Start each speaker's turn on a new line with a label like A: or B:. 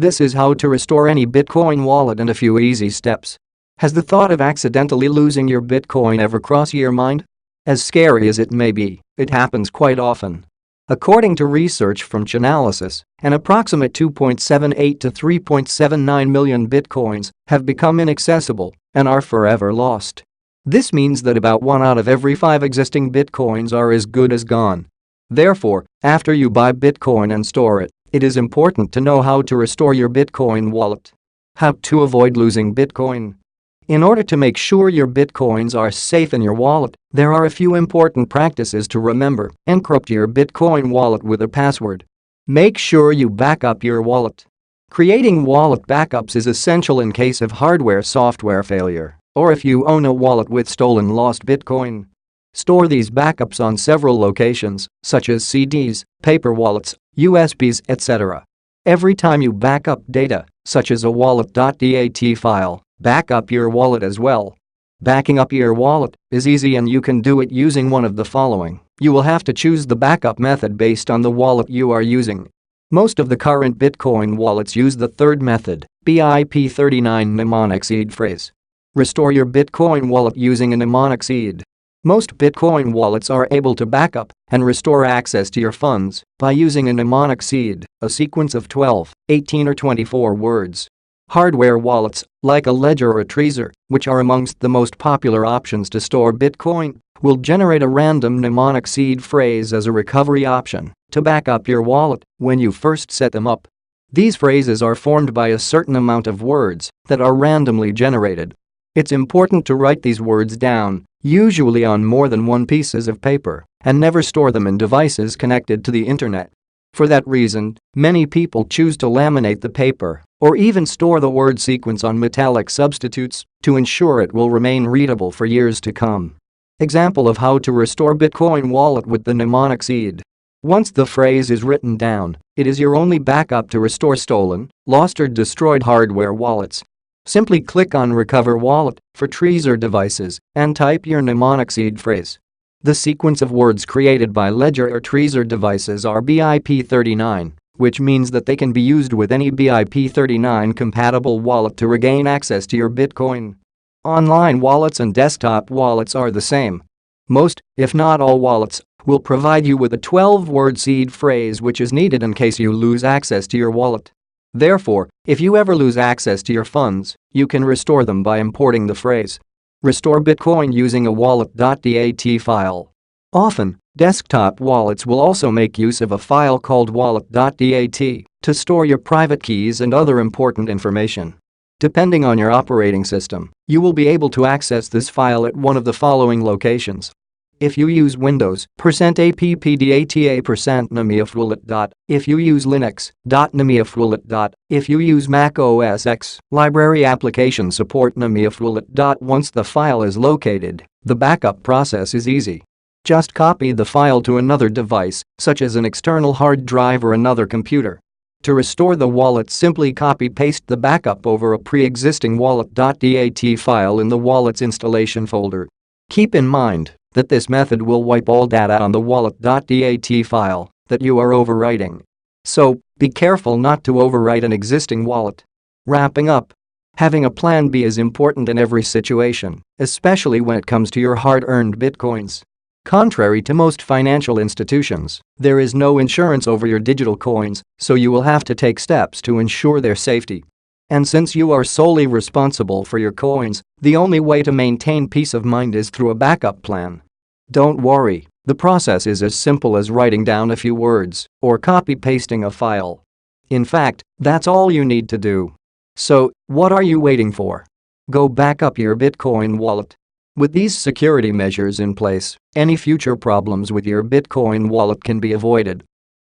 A: This is how to restore any Bitcoin wallet in a few easy steps. Has the thought of accidentally losing your Bitcoin ever crossed your mind? As scary as it may be, it happens quite often. According to research from Chainalysis, an approximate 2.78 to 3.79 million Bitcoins have become inaccessible and are forever lost. This means that about 1 out of every 5 existing Bitcoins are as good as gone. Therefore, after you buy Bitcoin and store it, it is important to know how to restore your Bitcoin wallet. How to avoid losing Bitcoin. In order to make sure your Bitcoins are safe in your wallet, there are a few important practices to remember. Encrypt your Bitcoin wallet with a password. Make sure you back up your wallet. Creating wallet backups is essential in case of hardware-software failure, or if you own a wallet with stolen lost Bitcoin. Store these backups on several locations, such as CDs, paper wallets, USBs, etc. Every time you back up data, such as a wallet.dat file, back up your wallet as well. Backing up your wallet is easy and you can do it using one of the following. You will have to choose the backup method based on the wallet you are using. Most of the current Bitcoin wallets use the third method, BIP39 mnemonic seed phrase. Restore your Bitcoin wallet using a mnemonic seed. Most Bitcoin wallets are able to back up and restore access to your funds by using a mnemonic seed, a sequence of 12, 18 or 24 words. Hardware wallets, like a Ledger or a Trezor, which are amongst the most popular options to store Bitcoin, will generate a random mnemonic seed phrase as a recovery option to back up your wallet when you first set them up. These phrases are formed by a certain amount of words that are randomly generated. It's important to write these words down, usually on more than one pieces of paper, and never store them in devices connected to the internet. For that reason, many people choose to laminate the paper or even store the word sequence on metallic substitutes to ensure it will remain readable for years to come. Example of how to restore Bitcoin wallet with the mnemonic seed. Once the phrase is written down, it is your only backup to restore stolen, lost or destroyed hardware wallets. Simply click on Recover Wallet for Trezor devices and type your mnemonic seed phrase. The sequence of words created by Ledger or Trezor devices are BIP39, which means that they can be used with any BIP39 compatible wallet to regain access to your Bitcoin. Online wallets and desktop wallets are the same. Most, if not all wallets, will provide you with a 12-word seed phrase which is needed in case you lose access to your wallet. Therefore, if you ever lose access to your funds, you can restore them by importing the phrase. Restore Bitcoin using a wallet.dat file. Often, desktop wallets will also make use of a file called wallet.dat to store your private keys and other important information. Depending on your operating system, you will be able to access this file at one of the following locations. If you use Windows, %appdata %namiafwallet. If you use Linux, .namiafwallet. If you use Mac OS X, library application support namiafwallet. Once the file is located, the backup process is easy. Just copy the file to another device, such as an external hard drive or another computer. To restore the wallet, simply copy-paste the backup over a pre-existing wallet.dat file in the wallet's installation folder. Keep in mind that this method will wipe all data on the wallet.dat file that you are overwriting. So, be careful not to overwrite an existing wallet. Wrapping up. Having a plan B is important in every situation, especially when it comes to your hard-earned Bitcoins. Contrary to most financial institutions, there is no insurance over your digital coins, so you will have to take steps to ensure their safety. And since you are solely responsible for your coins, the only way to maintain peace of mind is through a backup plan. Don't worry, the process is as simple as writing down a few words or copy-pasting a file. In fact, that's all you need to do. So, what are you waiting for? Go back up your Bitcoin wallet. With these security measures in place, any future problems with your Bitcoin wallet can be avoided.